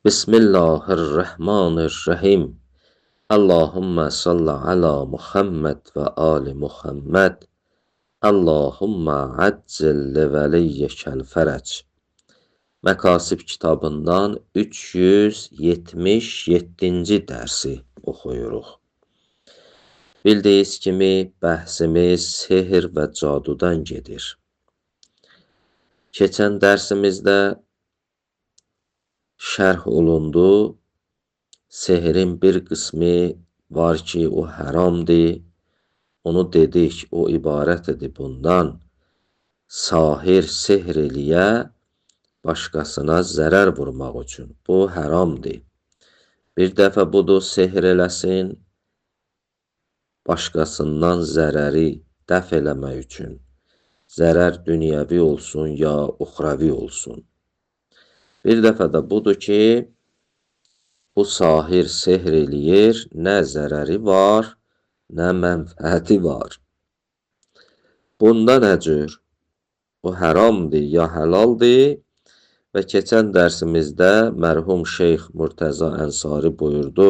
Bismillahirrahmanirrahim. Allahümme salli ala Muhammed ve ali Muhammed. Allahümme accil li veliyyekel fərəc. Məkasib kitabından 377-ci dərsi oxuyuruq. Bildiyiniz kimi bəhsimiz sehr və cadudan gedir. Keçən dərsimizdə şərh olundu. Sehrin bir qismi var ki, o haramdır. Onu dedik, o ibarət edir bundan. Sahir sehr eləyə, başqasına zərər vurmaq üçün. Bu haramdır. Bir dəfə budur, sehr eləsin, başqasından zərəri dəf eləmək üçün. Zərər dünyəvi olsun, ya uxravi olsun. Bir dəfə də budur ki, bu sahir sehr eləyir, nə zərəri var, nə mənfəəti var. Bunda nə cür? O haramdır, ya həlaldır? Və keçən dərsimizdə mərhum Şeyx Murtəza Ənsari buyurdu,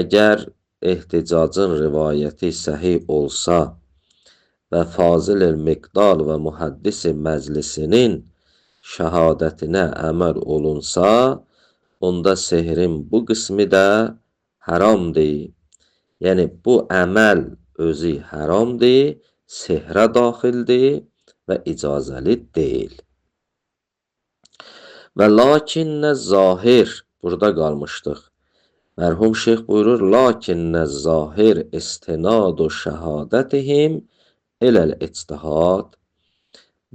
əgər ehticacın rivayəti səhih olsa və Fazil el-Miqdal və Muhaddis-i Məclisinin şəhadətinə əməl olunsa, onda sehrin bu qismi də haramdır. Yəni, bu əməl özü haramdır, sehrə daxildir və icazəli deyil. Və lakinnə zahir, burada qalmışdıq. Mərhum şeyx buyurur, lakinnə zahir istinadu şəhadətihim eləl-ictihad.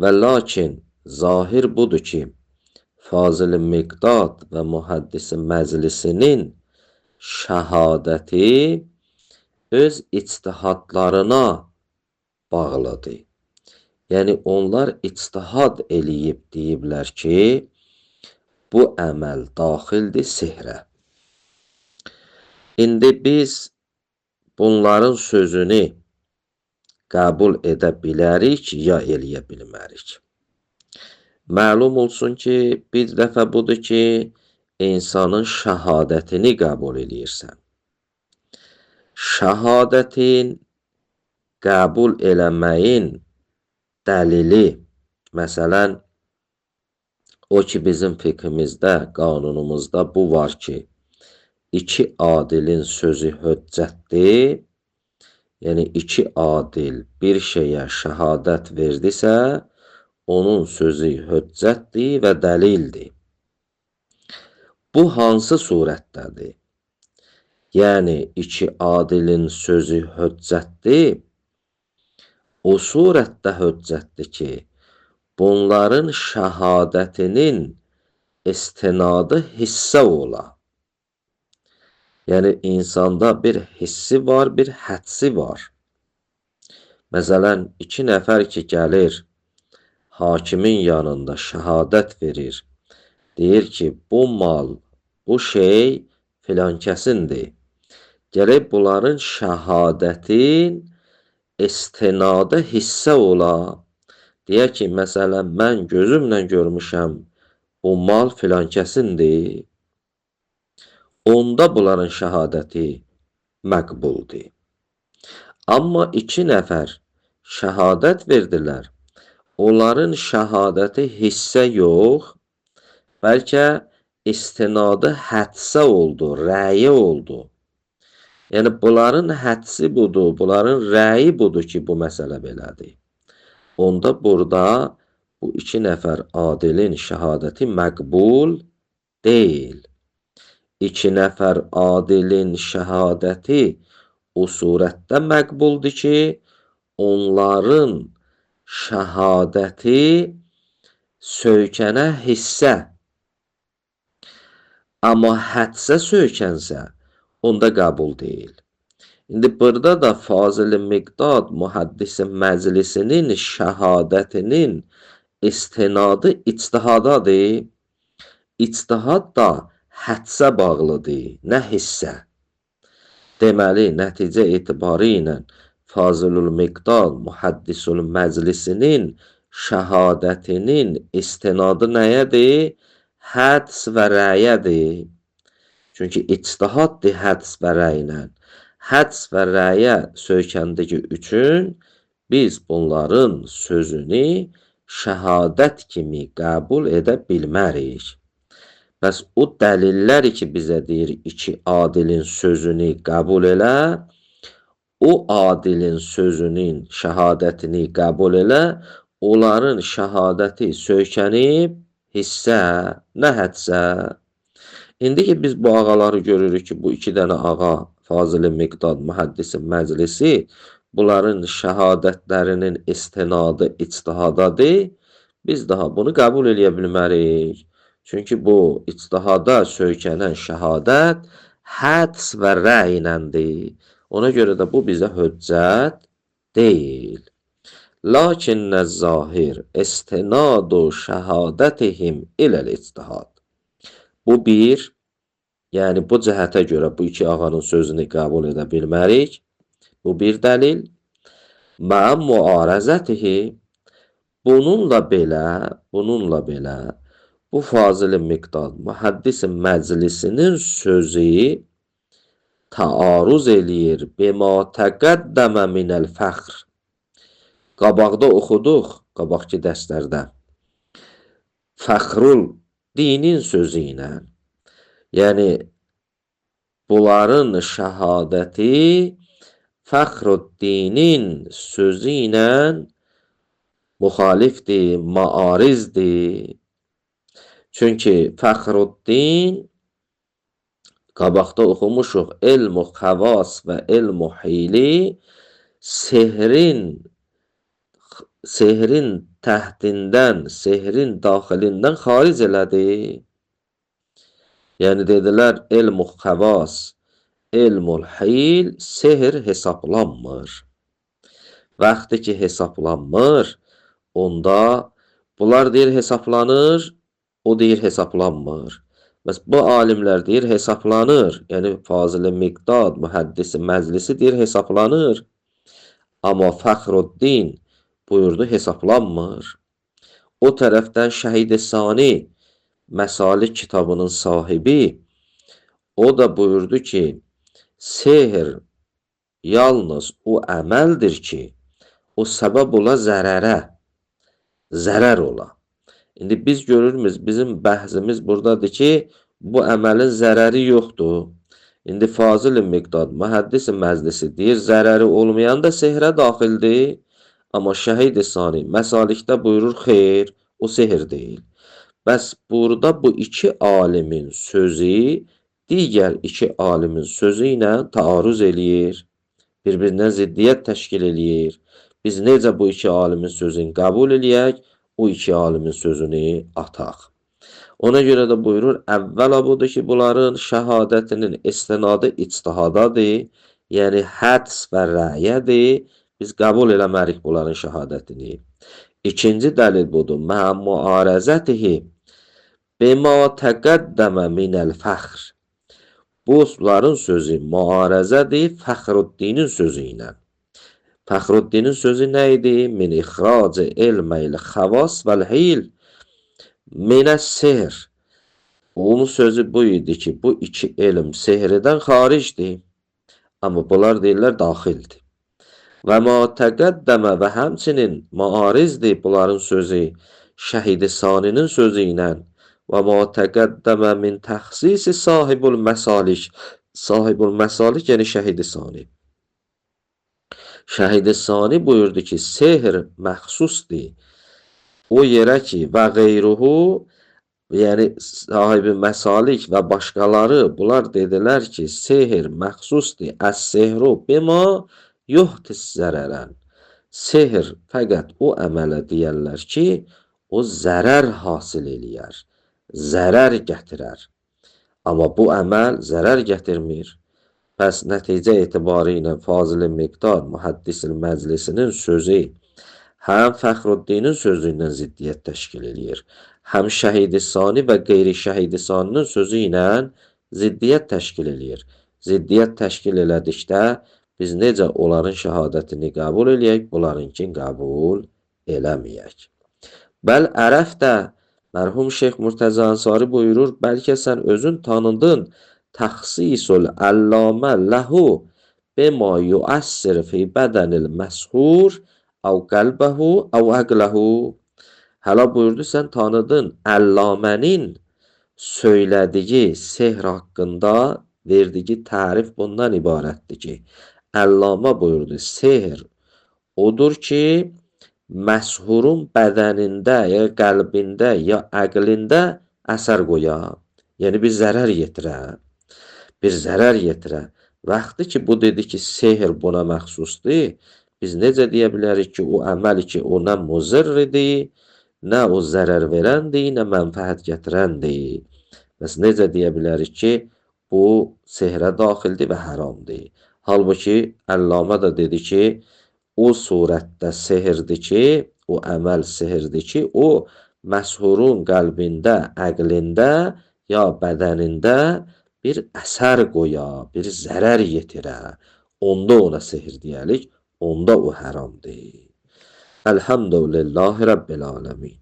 Və lakin zahir budur ki, Fazil-i Miqdad və Muhaddis-i Məclisinin şəhadəti öz ictihadlarına bağlıdır. Yəni, onlar ictihad eləyib deyiblər ki, bu əməl daxildir sehrə. İndi biz bunların sözünü qəbul edə bilərik, ya eləyə bilmərik. Məlum olsun ki, bir dəfə budur ki, insanın şəhadətini qəbul edirsən. Şəhadətin qəbul eləməyin dəlili, məsələn, o ki, bizim fiqhimizdə, qanunumuzda bu var ki, iki adilin sözü höccətdir, yəni iki adil bir şeyə şəhadət verdisə, onun sözü höccətdir və dəlildir. Bu hansı surətdədir? Yəni, iki adilin sözü höccətdir, o surətdə höccətdir ki, bunların şəhadətinin istinadı hissə ola. Yəni, insanda bir hissi var, bir hədsi var. Məsələn, iki nəfər ki, gəlir, hakimin yanında şəhadət verir. Deyir ki, bu mal, bu şey filankəsindir. Gələk bunların şəhadətin istinadı hissə ola. Deyək ki, məsələn, mən gözümlə görmüşəm, bu mal filankəsindir. Onda bunların şəhadəti məqbuldur. Amma iki nəfər şəhadət verdilər. Onların şəhadəti hissə yox, bəlkə istinadı hədsə oldu, rəyi oldu. Yəni, bunların hədsi budur, bunların rəyi budur ki, bu məsələ belədir. Onda burada bu iki nəfər adilin şəhadəti məqbul deyil. İki nəfər adilin şəhadəti o surətdə məqbuldur ki, onların şəhadəti söykənə hissə. Amma hədsə söykənsə, onda qəbul deyil. İndi burada da Fazil-i Miqdad Muhaddis-i Məclisinin şəhadətinin istinadı ictihadadır. İctihad da hədsə bağlıdır, nə hissə. Deməli, nəticə etibarı ilə Fazil-ül Miqdad Muhaddis-ül Məclisinin şəhadətinin istinadı nəyədir? həds və rəyədir. Çünki ictihaddır həds və rəylə. Həds və rəyə söykəndiyi üçün biz bunların sözünü şəhadət kimi qəbul edə bilmərik. Bəs o dəlillər ki, bizə deyir, iki adilin sözünü qəbul elə, o adilin sözünün şəhadətini qəbul elə, onların şəhadəti söykənib hissə, nə hədsə. İndi ki, biz bu ağaları görürük ki, bu iki dənə ağa, Fazıl-i Miqdad, Mühəddis-i Məclisi, bunların şəhadətlərinin istinadı ictihadadır, biz daha bunu qəbul edə bilmərik. Çünki bu ictihada söykənən şəhadət həds və rəynəndir. Ona görə də bu bizə hüccət deyil. Lakinnə zahir istinadu şəhadətihim iləl-ictihad. Bu bir, yəni bu cəhətə görə bu iki ağanın sözünü qəbul edə bilmərik. Bu bir dəlil. Mə'ə muarəzətihi, bununla belə bu Fazıl-i Miqdad, Mühəddis-i Məclisinin sözü taarruz eləyir bima təqəddəmə minəl fəxr. Qabaqda oxuduq, qabaqki dərslərdə. Fəxrul dinin sözü ilə, yəni bunların şəhadəti Fəxruddinin sözü ilə müxalifdir, maarizdir. Çünki Fəxruddin qabaqda oxumuşuq, elm-u xəvas və elm-u hili sehrin təhtindən, sehrin daxilindən xaric elədi. Yəni dedilər, elm-u xəvas, elm-ul hil sehr hesablanmır. Vaxtı ki hesablanmır, onda bunlar deyir hesablanır, o deyir hesablanmır. Bəs bu alimlər deyir hesablanır. Yəni Fazıl-i Miqdad, Mühəddis-i Məclisi deyir hesablanır. Amma Fəxruddin buyurdu hesablanmır. O tərəfdən Şəhid-i Sani Məsalik kitabının sahibi o da buyurdu ki, sehr yalnız o əməldir ki, o səbəb ola zərər ola. İndi biz görürüz, bizim bəhsimiz buradadır ki, bu əməlin zərəri yoxdur. İndi Fazıl-i Miqdad, Mühəddis-i Məclisi deyir, zərəri olmayan da sehrə daxildir. Amma Şəhid-i Sani Məsalikdə buyurur, xeyr, o sehr deyil. Bəs burada bu iki alimin sözü digər iki alimin sözü ilə taarruz eləyir, bir-birindən ziddiyyət təşkil eləyir. Biz necə bu iki alimin sözünü qəbul eləyək, o iki alimin sözünü ataq. Ona görə də buyurur, əvvəla budur ki, bunların şəhadətinin istinadı ictihadadır, yəni həds və rəyədir, biz qəbul eləmərik bunların şəhadətini. İkinci dəlil budur, mə muarəzətihi bima təqəddəmə minəl fəxr. Bunların sözü muarəzədir Fəxruddinin sözü ilə. Fəxruddinin sözü nə idi? Min ixracı elməyl xəvas vəl-hil minəs sehr. Onun sözü bu idi ki, bu iki elm sehirdən xaricdir. Amma bunlar deyirlər daxildir. Və ma təqəddəmə və həmçinin maarizdir bunların sözü Şəhid-i Saninin sözü ilə. Və ma təqəddəmə min təxsisi sahibul məsalik. Sahibul məsalik yəni Şəhid-i Sani. Şəhid-i Sani buyurdu ki, sehr məxsusdur. O yerə ki, və qeyruhu, yəni sahibi məsalik və başqaları, bunlar dedilər ki, sehr məxsusdur. Əs-sehru bima yuhtis zərərən. Sehr fəqət o əmələ deyərlər ki, o zərər hasil eləyər, zərər gətirər. Amma bu əməl zərər gətirmir. Pəs nəticə etibarı ilə Fazıl-i Miqdad, Mühəddis-i Məclisinin sözü həm Fəxruddinin sözü ilə ziddiyyət təşkil eləyir, həm Şəhid-i Sani və qeyri Şəhid-i Saninin sözü ilə ziddiyyət təşkil eləyir. Ziddiyyət təşkil elədikdə biz necə onların şəhadətini qəbul eləyək, bunlarınkini qəbul eləməyək. Bəl ərəf də Mərhum Şeyx Murtəza Ansari buyurur, bəlkə sən özün tanıdın, təxsisul əllamə ləhu bima yuəssir fi bədənil məshur əv qəlbəhu əv əqləhu. Hələ buyurdu, sən tanıdın Əllamənin söylədiyi sehr haqqında verdiyi tərif bundan ibarətdir ki, Əllamə buyurdu, sehr odur ki, məshurun bədənində ya qəlbində ya əqlində əsər qoya. Yəni bir zərər yetirə. Bir zərər yetirə. Vaxtı ki, bu dedi ki, sehr buna məxsusdur, biz necə deyə bilərik ki, o əməl ki, o nə muzirridir, nə o zərər verəndir, nə mənfəət gətirəndir. Bəs necə deyə bilərik ki, bu sehrə daxildir və haramdır. Halbuki Əllamə də dedi ki, o surətdə sehirdir ki, o əməl sehirdir ki, o məshurun qəlbində, əqlində ya bədənində bir əsər qoya, bir zərər yetirə. Onda ona sehir deyərik, onda o haramdır. Elhamdülillahi Rabbil alemin.